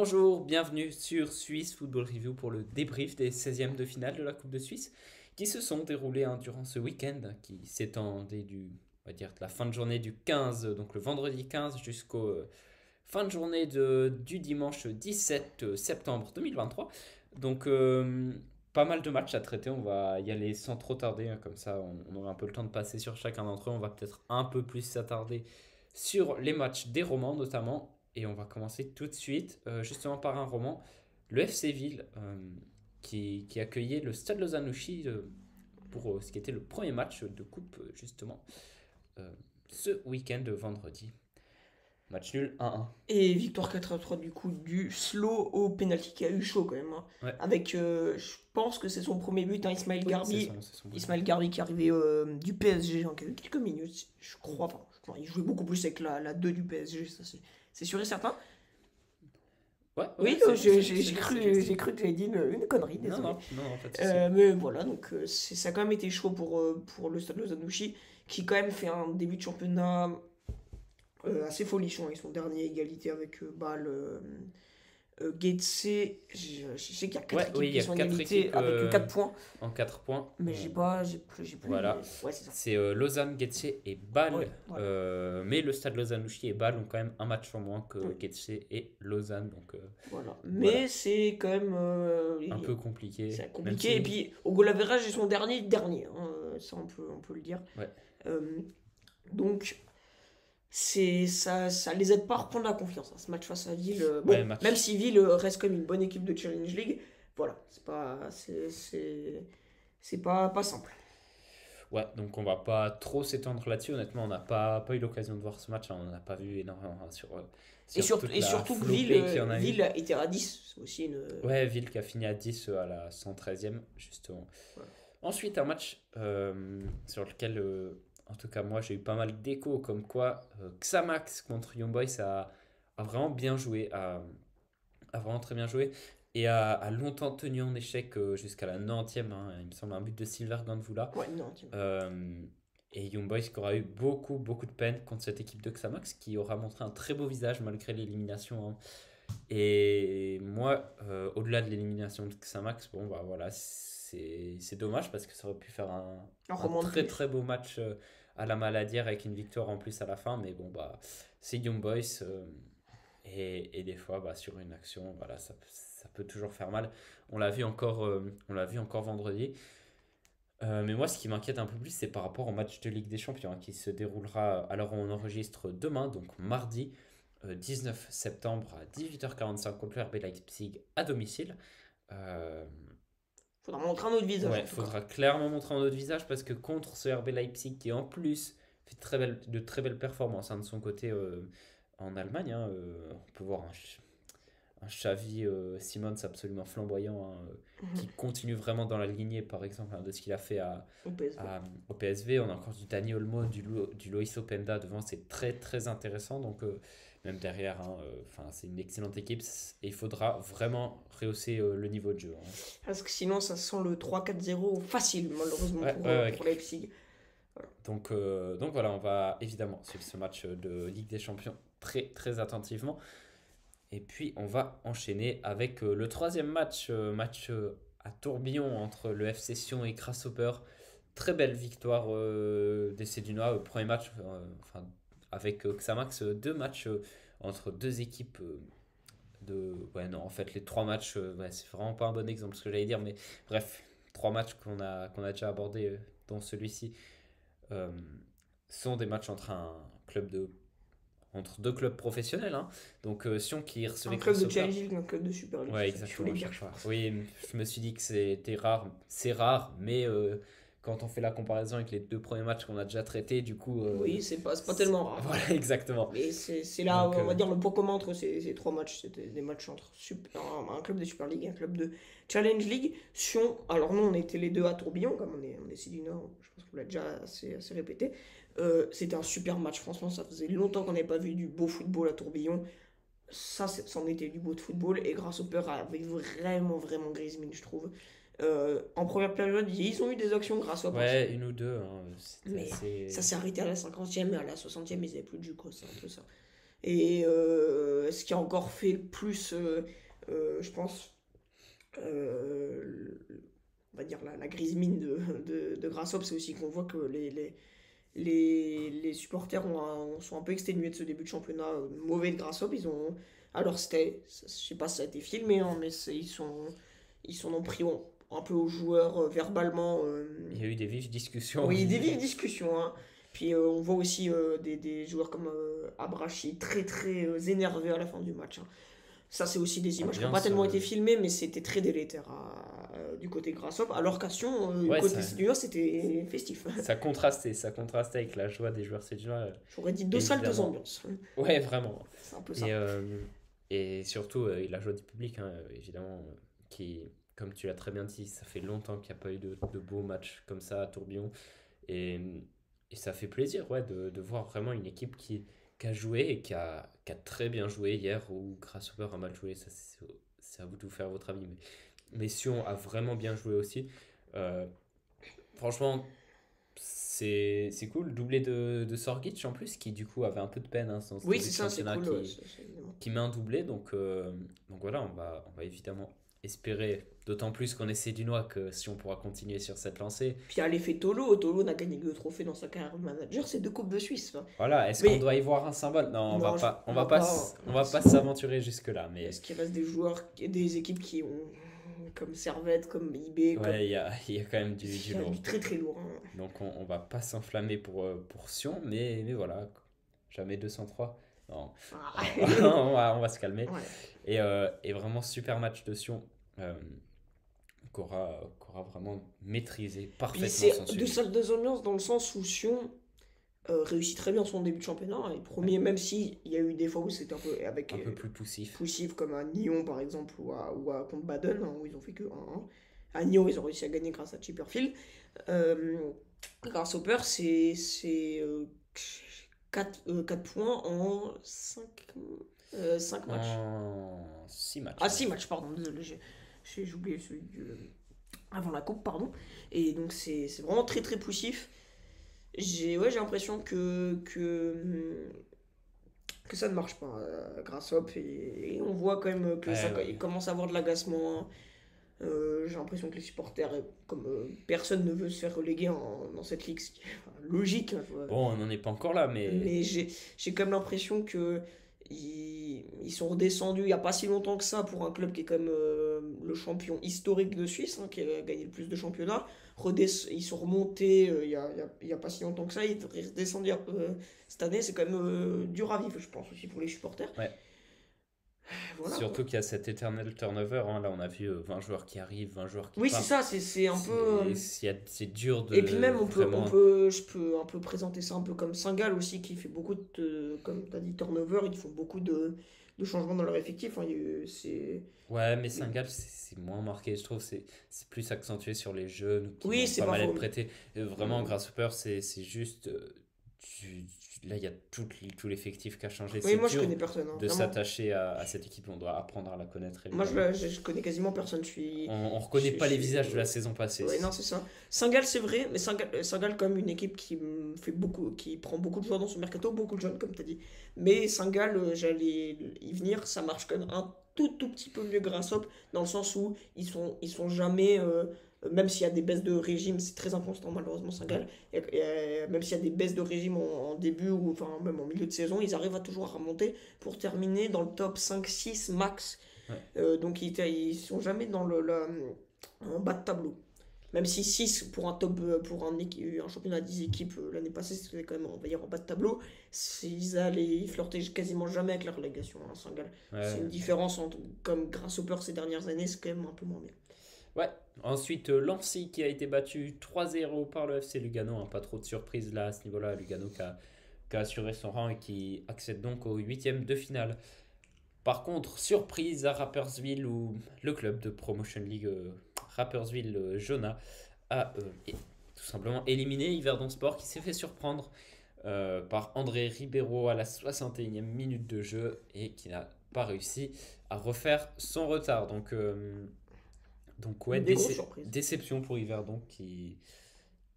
Bonjour, bienvenue sur Swiss Football Review pour le débrief des 16e de finale de la Coupe de Suisse qui se sont déroulés durant ce week-end qui s'étendait on va dire, de la fin de journée du 15, donc le vendredi 15 jusqu'au fin de journée du dimanche 17 septembre 2023. Donc pas mal de matchs à traiter, on va y aller sans trop tarder, comme ça on aura un peu le temps de passer sur chacun d'entre eux, on va peut-être un peu plus s'attarder sur les matchs des Romans notamment. Et on va commencer tout de suite justement par un roman, le FC Ville, qui accueillait le Stade Lausanne-Ouchy pour ce qui était le premier match de coupe justement euh, ce week-end de vendredi. Match nul 1-1. Et victoire 4-3 du coup du slow au penalty qui a eu chaud quand même, hein. Ouais. Avec, je pense que c'est son premier but, hein, Ismaël Oui, Garbi. c'est son but. Ismaël Garbi qui est arrivé du PSG en quelques minutes, je crois. Enfin, il jouait beaucoup plus avec la 2 du PSG, ça c'est sûr et certain. Ouais, Oui, c'est j'ai juste. cru que j'avais dit une connerie, Non, désolé. non, en fait, Mais voilà, donc ça a quand même été chaud pour le Stade Lausanne-Ouchy, qui quand même fait un début de championnat assez folichon avec son dernier égalité avec Bâle. Getse, je sais qu'il y a 4 Ouais, équipes oui, il y qui a sont quatre égalité équipes avec 4 points, en 4 points. mais j'ai plus. Voilà. Ouais, c'est ça. C'est Lausanne, Getse et Bâle. Ouais, voilà. Mais le Stade Lausanne-Ouchy et Bâle ont quand même un match en moins que Oui. Getse et Lausanne. Donc Voilà. voilà. Mais c'est quand même Un peu compliqué. c'est Même compliqué. si- Et puis au goal average, ils sont dernier, hein. Ça on peut le dire. Ouais. Euh, donc ça les aide pas à reprendre la confiance, hein, ce match face à Ville. Bon, Ouais, match. même si Ville reste comme une bonne équipe de Challenge League, voilà, c'est pas simple. Ouais, donc on va pas trop s'étendre là-dessus. Honnêtement, on n'a pas eu l'occasion de voir ce match, hein. On n'a pas vu énormément sur toute Et la surtout que flopée qu'il y en a eu. Ville était à 10. C'est aussi une. Ouais, Ville qui a fini à 10 à la 113e, justement. Voilà. Ensuite, un match sur lequel, en tout cas, moi, j'ai eu pas mal d'échos, comme quoi Xamax contre Young Boys a vraiment bien joué, a vraiment très bien joué, et a longtemps tenu en échec jusqu'à la 90e, hein, il me semble, un but de Silver Gandvula. Ouais, non, tiens. Et Young Boys qui aura eu beaucoup de peine contre cette équipe de Xamax, qui aura montré un très beau visage malgré l'élimination, hein. Et moi, au-delà de l'élimination de Xamax, bon, bah voilà, c'est dommage parce que ça aurait pu faire Un un roman de très plus. très beau match à la Maladière avec une victoire en plus à la fin. Mais bon, bah, c'est Young Boys. Et des fois, bah, sur une action, voilà, ça peut toujours faire mal. On l'a vu encore vendredi. Mais moi, ce qui m'inquiète un peu plus, c'est par rapport au match de Ligue des Champions, hein, qui se déroulera alors on enregistre demain, donc mardi 19 septembre à 18h45 contre le RB Leipzig à domicile. Euh, Faudra montrer un autre visage ouais, en il tout cas. faudra clairement montrer un autre visage parce que contre ce RB Leipzig qui en plus fait de très belles performances, hein, de son côté en Allemagne, hein, on peut voir un Xavi Simons absolument flamboyant, hein, qui Mhm. continue vraiment dans la lignée par exemple, hein, de ce qu'il a fait Au PSV. au PSV. On a encore du Dani Olmo, du Loïs Openda devant, c'est très très intéressant. Donc même derrière, hein, c'est une excellente équipe et il faudra vraiment rehausser le niveau de jeu, hein. Parce que sinon, ça sent le 3-4-0 facile, malheureusement, Ouais. pour Leipzig. Voilà. Donc voilà, on va évidemment suivre ce match de Ligue des Champions très très attentivement. Et puis on va enchaîner avec le troisième match à tourbillon entre le FC Sion et Grasshopper. Très belle victoire des Cédunois, premier match avec Xamax, deux matchs entre deux équipes Ouais, non, en fait, les trois matchs, ouais, c'est vraiment pas un bon exemple ce que j'allais dire, mais bref, trois matchs qu'on a déjà abordés dans celui-ci euh, sont des matchs entre deux clubs professionnels, hein. Donc Sion qui Un recevait club de Grasshopper. Challenge League, un club de Super League, Ouais, c'est ça que je exactement, voulais à dire, chaque je fois. pense. Oui, je me suis dit que c'était rare. C'est rare, mais quand on fait la comparaison avec les deux premiers matchs qu'on a déjà traités, du coup. Oui, c'est pas tellement rare. Voilà, exactement. Mais c'est là, Donc, on va dire, le point commun entre ces trois matchs. C'était des matchs entre un club de Super League et un club de Challenge League. Sion, alors nous, on était les deux à Tourbillon, comme on est ici du Nord, je pense qu'on l'a déjà assez répété. C'était un super match, franchement, ça faisait longtemps qu'on n'avait pas vu du beau football à Tourbillon. C'en était du beau de football, et grâce au peur avait vraiment grise mine, je trouve. En première période, ils ont eu des actions grâce au pense. ouais, une ou deux, hein, c'était Mais assez. ça s'est arrêté à la 50e et à la 60e, ils n'avaient plus de jus, quoi. C'est un peu ça. Et ce qui a encore fait le plus, je pense, euh, on va dire la grise mine de Grasshoppe, c'est aussi qu'on voit que les supporters sont un peu exténués de ce début de championnat mauvais de Grasshoppe. Alors je sais pas si ça a été filmé, hein, mais ils sont en pris un peu aux joueurs verbalement. Il y a eu des vives discussions. Oui, des vives discussions, hein. Puis on voit aussi des joueurs comme Abrachi très très énervés à la fin du match, hein. Ça, c'est aussi des images qui n'ont pas Ambiance. tellement été filmées, mais c'était très délétère du côté Grasshopper, alors qu'à Sion, du Ouais, côté sédunois, c'était festif. ça contrastait avec la joie des joueurs sédunois, J'aurais dit deux salles, deux évidemment. ambiances. Ouais, vraiment. C'est un peu ça. Et surtout, la joie du public, hein, évidemment, qui, comme tu l'as très bien dit, ça fait longtemps qu'il n'y a pas eu de beaux matchs comme ça à Tourbillon. Et, et ça fait plaisir, ouais, de voir vraiment une équipe qui a joué et qui a très bien joué hier, ou Grasshopper a mal joué, ça c'est à vous de vous faire votre avis. Mais Sion a vraiment bien joué aussi. Euh, Franchement, c'est cool. Doublé de Sorgic en plus, qui du coup avait un peu de peine, hein, dans ce Oui, début c'est de ça, c'est championnat, cool. Ouais, évidemment. qui met un doublé. Donc voilà, on va évidemment espérer, d'autant plus qu'on essaie du noix, que si on pourra continuer sur cette lancée. Puis il y a l'effet Tolo. Tolo n'a gagné que deux trophées dans sa carrière de manager, c'est deux Coupes de Suisse, hein. Voilà, est-ce qu'on Mais doit y voir un symbole? Non, non, on on va va pas, pas. on va pas s'aventurer jusque-là. Mais Est-ce qu'il reste des joueurs, des équipes qui ont, comme Servette, comme IB, comme. ouais, il y a quand même du Il y a lourd. du très très lourd, hein. Donc on va pas s'enflammer pour Sion, mais voilà, jamais 203. Non, Ah. on va se calmer. Ouais. Et vraiment super match de Sion, euh, qu'aura vraiment maîtrisé Puis parfaitement son c'est deux sujet. salles, deux ambiances dans le sens où Sion réussit très bien son début de championnat. Et premier, même si il y a eu des fois où c'était un peu avec Un peu plus poussif. poussif, comme à Nyon par exemple, contre Baden, hein, où ils ont fait que 1-1. À Nyon, ils ont réussi à gagner grâce à Chipperfield. Euh, Grâce au Peur, c'est 4 points en 5 matchs. En 6 matchs Ah, même. 6 matchs, pardon, désolé, j'ai oublié celui avant la coupe, pardon. Et donc c'est vraiment très très poussif. Ouais, j'ai l'impression que ça ne marche pas grâce Hop, et on voit quand même que Ouais, il ouais. commence à avoir de l'agacement, hein. J'ai l'impression que les supporters, comme personne ne veut se faire reléguer dans cette ligue, ce qui est logique, hein, Bon, on n'en est pas encore là, mais mais j'ai quand même l'impression que ils sont redescendus il n'y a pas si longtemps que ça pour un club qui est comme le champion historique de Suisse, hein, qui a gagné le plus de championnats. Ils sont remontés il y a pas si longtemps que ça. Ils devraient redescendre cette année. C'est quand même dur à vivre, je pense, aussi pour les supporters. ouais. Voilà, quoi. Surtout qu'il y a cet éternel turnover, hein. Là, on a vu 20 joueurs qui arrivent, 20 joueurs qui Oui, c'est partent. ça, c'est un peu. C'est dur Et puis de même, vraiment. je peux un peu présenter ça un peu comme Saint-Gall aussi, qui fait beaucoup comme tu as dit, turnover, ils font beaucoup de changements dans leur effectif, hein. Ouais, mais Saint-Gall, c'est moins marqué, je trouve. C'est plus accentué sur les jeunes qui Oui, vont c'est pas pas mal être faux. prêtés. Vraiment, grâce au peur, c'est juste. Là, il y a tout l'effectif qui a changé. Oui, C'est moi je dur connais personne, hein, de vraiment. s'attacher à cette équipe. On doit apprendre à la connaître, Moi évidemment. je connais quasiment personne. On reconnaît pas les visages de la Ouais, saison passée. ouais, non, c'est ça. Saint-Gall, c'est vrai, mais Saint-Gall, quand même, une équipe qui fait beaucoup, qui prend beaucoup de joueurs dans son mercato, beaucoup de jeunes, comme tu as dit. Mais Saint-Gall, j'allais y venir, ça marche quand même un tout petit peu mieux que Grasshoppe, dans le sens où ils sont jamais. Même s'il y a des baisses de régime, c'est très inconstant malheureusement Saint-Gall. Même s'il y a des baisses de régime en début ou enfin même en milieu de saison, ils arrivent à toujours à remonter pour terminer dans le top 5-6 max. Ouais. Donc ils sont jamais en bas de tableau. Même si 6 pour pour un championnat à 10 équipes l'année passée, c'était quand même, on va dire, en bas de tableau. Ils flirtaient quasiment jamais avec la relégation, hein, Saint-Gall. C'est Ouais. une différence comme grâce au peur ces dernières années, c'est quand même un peu moins bien. Ouais. Ensuite, Lancy qui a été battu 3-0 par le FC Lugano, hein. Pas trop de surprise là à ce niveau-là. Lugano qui a assuré son rang et qui accède donc au huitième de finale. Par contre, surprise à Rapperswil, où le club de Promotion League Rapperswil Jona a tout simplement éliminé Yverdon Sport, qui s'est fait surprendre par André Ribeiro à la 61e minute de jeu et qui n'a pas réussi à refaire son retard. Donc ouais, Des grosses surprises. déception pour Yverdon qui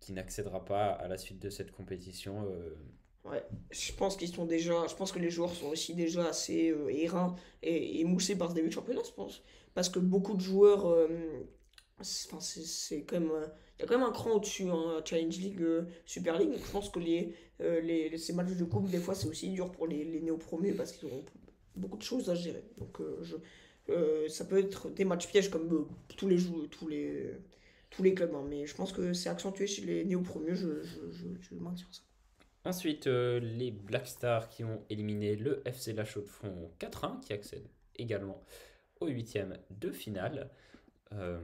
n'accédera pas à la suite de cette compétition. Ouais, je pense que les joueurs sont aussi déjà assez airains et émoussés par ce début de championnat, je pense. Parce que beaucoup de joueurs, enfin, c'est quand même, il y a quand même un cran au-dessus, hein, Challenge League, Super League. Donc je pense que ces matchs de coupe, des fois, c'est aussi dur pour les néo-promus parce qu'ils ont beaucoup de choses à gérer. Donc ça peut être des matchs pièges comme tous les clubs, hein, mais je pense que c'est accentué chez les néo-promus, je maintiens ça. Ensuite, les Black Stars qui ont éliminé le FC La Chaux-de-Fonds 4-1, qui accède également au huitième de finale. Euh,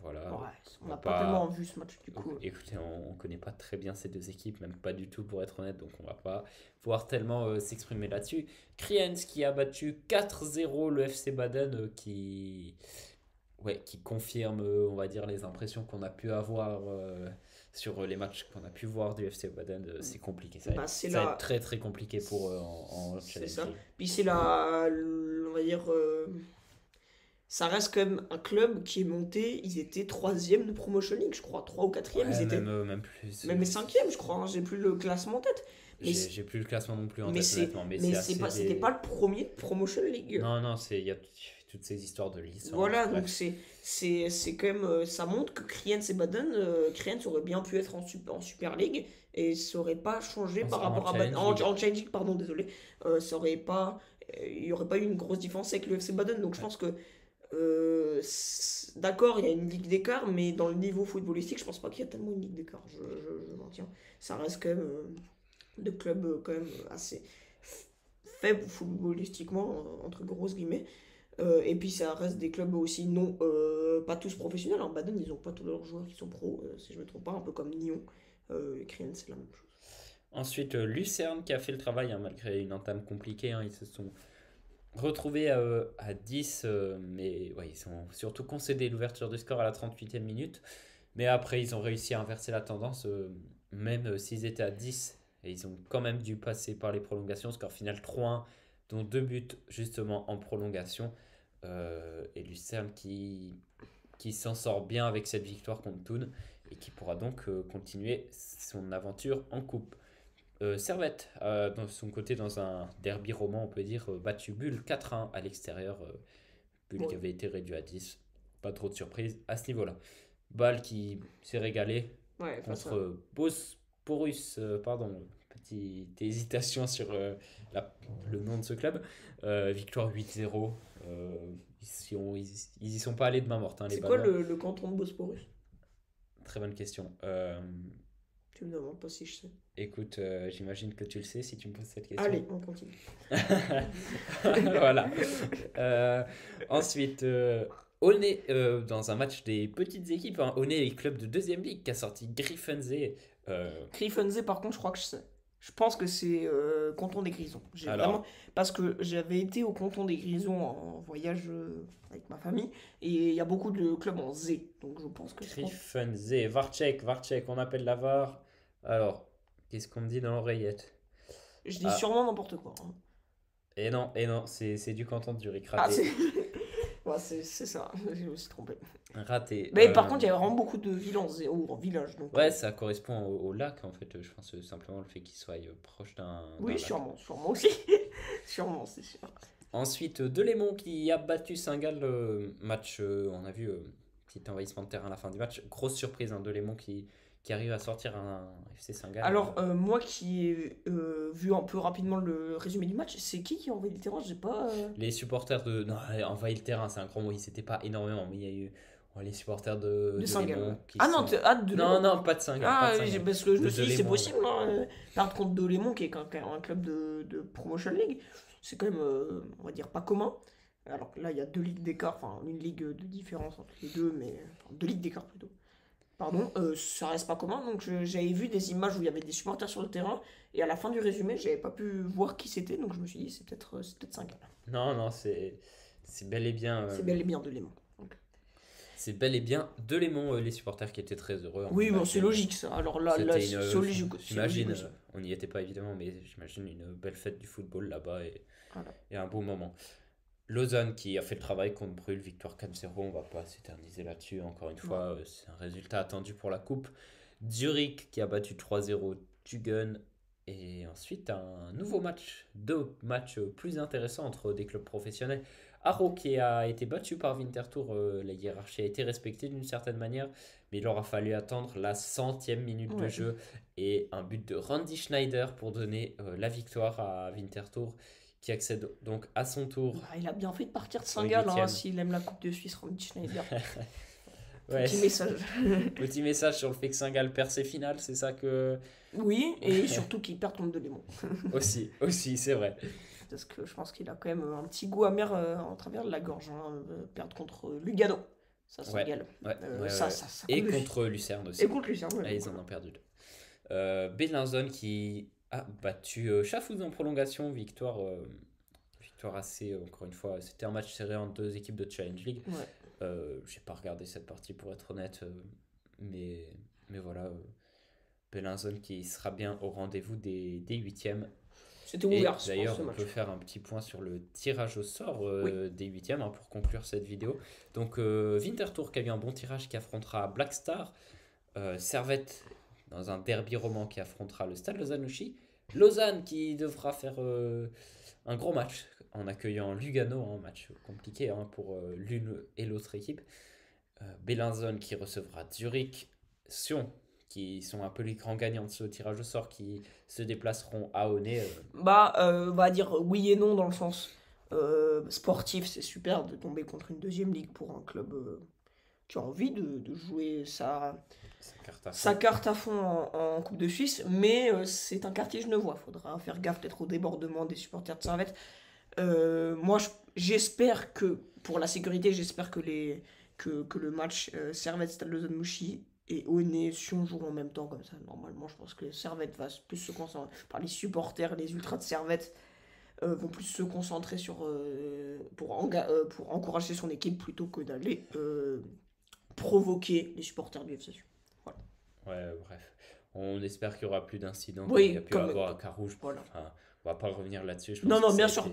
voilà, Ouais, on on va n'a pas tellement pas. vu ce match du coup. Écoutez, on connaît pas très bien ces deux équipes, même pas du tout pour être honnête, donc on va pas pouvoir tellement s'exprimer là-dessus. Kriens qui a battu 4-0 le FC Baden, qui confirme, on va dire, les impressions qu'on a pu avoir sur les matchs qu'on a pu voir du FC Baden. C'est compliqué, Bah, c'est ça va être la. très très compliqué pour eux en C'est Challenge ça. League. Puis on va dire, ça reste quand même un club qui est monté. Ils étaient troisième de Promotion League, je crois, 3 ou quatrième. Ils Ouais, étaient même plus. même cinquième, je crois, hein. J'ai plus le classement en tête. Mais, J'ai plus le classement non plus en mais tête, c'est, honnêtement, mais mais c'est c'est assez pas, c'était des. pas le premier de Promotion League. Non, non, il y a toutes ces histoires de licence, Voilà, donc bref. c'est quand même, ça montre que Kriens et Baden, Kriens aurait bien pu être en Super League et ça aurait pas changé par En rapport à Baden, Challenge League. en Challenge League, pardon, désolé. Ça aurait pas, il y aurait pas eu une grosse différence avec le FC Baden, donc je Ouais. pense que, d'accord, il y a une ligue d'écart, mais dans le niveau footballistique, je pense pas qu'il y a tellement une ligue d'écart, je maintiens. Ça reste quand même deux clubs quand même assez faibles footballistiquement, entre grosses guillemets. Et puis ça reste des clubs aussi non, pas tous professionnels. En Baden, ils ont pas tous leurs joueurs qui sont pros, si je me trompe pas, un peu comme Nyon. Kriens, c'est la même chose. Ensuite, Lucerne qui a fait le travail, hein, malgré une entame compliquée. Ils se sont retrouvés à 10, mais ouais, ils ont surtout concédé l'ouverture du score à la 38e minute. Mais après, ils ont réussi à inverser la tendance, même s'ils étaient à 10. Et ils ont quand même dû passer par les prolongations. Score final 3-1, dont deux buts justement en prolongation. Et Lucerne qui s'en sort bien avec cette victoire contre Thun et qui pourra donc continuer son aventure en coupe. Servette, dans son côté, dans un derby roman, on peut dire, battu Bulle 4-1 à l'extérieur. Bulle qui Oui, avait été réduit à 10. Pas trop de surprise à ce niveau-là. Bâle qui s'est régalé ouais, face à. contre Bosporus, pardon, petite hésitation sur le nom de ce club. Victoire 8-0. Ils y sont pas allés de main morte, hein, les C'est quoi Balois. le canton de Bosporus? Très bonne question. Tu me demandes pas si je sais. Écoute, j'imagine que tu le sais si tu me poses cette question. Allez, on continue. Voilà. Euh, ensuite, Aulnay, dans un match des petites équipes, hein, Aulnay est club de deuxième ligue qui a sorti Griffensee. Griffensee, par contre, je crois que je sais. Je pense que c'est Canton des Grisons. J'ai vraiment. Alors, Parce que j'avais été au Canton des Grisons en voyage avec ma famille et il y a beaucoup de clubs en Z. Donc je pense que c'est. Griffensee, Varchek, on appelle la VAR. Alors, qu'est-ce qu'on me dit dans l'oreillette? Je dis Ah, sûrement n'importe quoi, hein. et non, c'est du canton de Zurich, Ah, raté. c'est. Ouais, c'est ça, je me suis trompé. Raté. Mais par contre, il y a vraiment beaucoup de villes en village. Donc, Ouais, ça correspond au lac en fait. Je pense simplement le fait qu'il soit proche d'un oui, lac. sûrement aussi. Sûrement, c'est sûr. Ensuite, Delémont qui a battu Saint-Gall. Match, on a vu petit envahissement de terrain à la fin du match. Grosse surprise, hein, Delémont qui arrive à sortir un FC Saint-Gall. Alors, moi qui ai vu un peu rapidement le résumé du match, c'est qui a envoyé le terrain? J'ai pas. Les supporters de. Non, envahir le terrain, c'est un grand mot. C'était pas énormément, mais il y a eu les supporters De de Saint-Gall, ouais. Delémont qui Ah non, sont. hâte de Non, Léman. non, pas de Saint-Gall. Pas de Ah, oui, Saint-Gall. parce que je me De suis dit, c'est Delémont, ouais. possible, hein, perdre contre Dolémon, qui est quand même un club de Promotion League. C'est quand même, on va dire, pas commun. Alors que là, il y a deux ligues d'écart, enfin, une ligue de différence entre les deux, mais. Enfin, deux ligues d'écart plutôt. Pardon, ça reste pas commun. Donc j'avais vu des images où il y avait des supporters sur le terrain, et à la fin du résumé, j'avais pas pu voir qui c'était, donc je me suis dit, c'est peut-être 5 gars. Non, non, c'est bel et bien. C'est bel et bien de Léman. Donc, C'est bel et bien Delémont, les supporters qui étaient très heureux. On oui, bon, c'est imagine. logique ça. Alors là C'était c'est logique. C'est logique j'imagine, aussi. on n'y était pas évidemment, mais j'imagine une belle fête du football là-bas Voilà. et un beau moment. Lausanne qui a fait le travail contre Brûle, victoire 4-0, on va pas s'éterniser là-dessus. Encore une Non. fois, c'est un résultat attendu pour la coupe. Zurich qui a battu 3-0 Tübingen. Et ensuite, un nouveau match, deux matchs plus intéressants entre des clubs professionnels. Haro qui a été battu par Winterthur, la hiérarchie a été respectée d'une certaine manière, mais il aura fallu attendre la 100e minute de Ouais. jeu et un but de Randy Schneider pour donner la victoire à Winterthur, qui accède donc à son tour Bah, il a bien fait de partir de au Saint-Gall, hein, huitième. s'il aime la Coupe de Suisse, Randy Schneider. Ouais, Petit message. petit message sur le fait que Saint-Gall perd ses finales, c'est ça que... Oui, et surtout qu'il perd contre de Léman. Aussi, c'est vrai. Parce que je pense qu'il a quand même un petit goût amer en travers de la gorge, hein, perdre contre Lugano. Ça, Ouais, Saint-Gall. ouais, Ça, ouais. ça Et coule. contre Lucerne aussi. Et contre Lucien, ouais, Ah, ils en ont perdu deux. Belinzone qui a battu Chafouz en prolongation. Victoire assez, encore une fois, c'était un match serré entre deux équipes de Challenge League. Ouais. J'ai pas regardé cette partie pour être honnête, mais voilà. Belinzone qui sera bien au rendez-vous des huitièmes. C'était Et ouvert, je pense, d'ailleurs, ce on match. peut faire un petit point sur le tirage au sort Oui. des huitièmes pour conclure cette vidéo. Donc, Winterthur qui a eu un bon tirage qui affrontera Black Star. Servette dans un derby roman qui affrontera le Stade Lausanne-Ouchy. Lausanne qui devra faire un gros match en accueillant Lugano, un match compliqué pour l'une et l'autre équipe. Belinzone qui recevra Zurich. Sion qui sont un peu les grands gagnants de ce tirage au sort qui se déplaceront à Aulnay. Bah, on va dire oui et non dans le sens sportif, c'est super de tomber contre une deuxième ligue pour un club qui a envie de jouer Sa carte à sa fond. carte à fond en Coupe de Suisse, mais c'est un quartier genevois. Faudra faire gaffe peut-être au débordement des supporters de Servette. Moi, j'espère que, pour la sécurité, j'espère que le match Servette-Stade Lausanne-Mouchy et Aulnay-Sion joueront en même temps, comme ça. Normalement, je pense que Servette va plus se concentrer. Par les supporters, les ultras de Servette vont plus se concentrer pour encourager son équipe plutôt que d'aller provoquer les supporters du FCSU. Voilà. Ouais, bref. On espère qu'il y aura plus d'incidents comme il y a Oui, pu comme. avoir à Carouge. Voilà. Enfin, on va pas revenir là-dessus. Je Non, pense non, que bien sûr.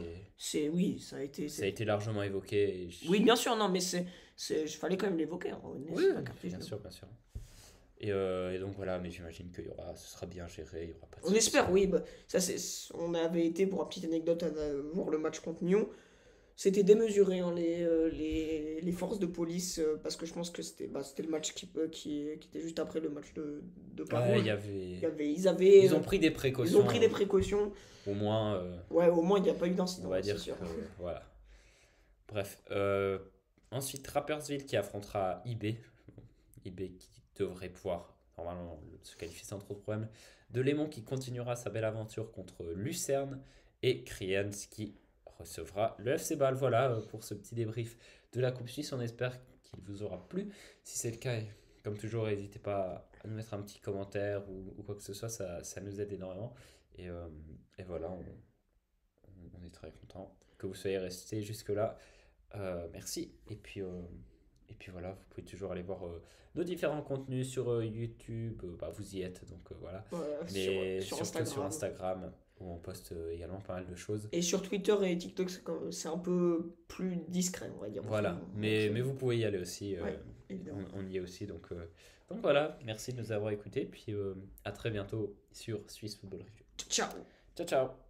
Oui, ça a été. ça a été largement évoqué. Oui, bien sûr, non, mais je fallait quand même l'évoquer, hein. Oui, C'est un quartier bien genevois. sûr, bien sûr. Et donc voilà, mais j'imagine qu'il y aura, ce sera bien géré, il y aura pas de On soucis. espère, oui. Bah, ça, on avait été, pour une petite anecdote, à voir le match contre Nyon. C'était démesuré, hein, les forces de police, parce que je pense que c'était le match qui était juste après le match de Ouais, Carouge. il y avait... Ils avaient, Ils ont pris des ils précautions. ont pris des précautions. Au moins, Ouais, au moins, il n'y a pas eu on d'incident, va c'est dire sûr. que... Voilà. Bref. Ensuite, Rapperswil qui affrontera IB. IB qui devrait pouvoir, normalement, se qualifier sans trop de problèmes. Delémont qui continuera sa belle aventure contre Lucerne. Et Kriens qui recevra le FC Bâle. Voilà pour ce petit débrief de la Coupe Suisse. On espère qu'il vous aura plu. Si c'est le cas, comme toujours, n'hésitez pas à nous mettre un petit commentaire ou quoi que ce soit. Ça nous aide énormément. Et voilà, on est très content que vous soyez restés jusque-là. Merci. Et puis voilà, vous pouvez toujours aller voir nos différents contenus sur YouTube. Bah, vous y êtes, donc voilà. Ouais, Mais sur surtout sur Instagram. Instagram, où on poste également pas mal de choses. Et sur Twitter et TikTok, c'est un peu plus discret, on va dire. Voilà, mais vous pouvez y aller aussi. Ouais, évidemment. On y est aussi. Donc voilà, merci de nous avoir écoutés. Puis à très bientôt sur Swiss Football Review. Ciao! Ciao, ciao!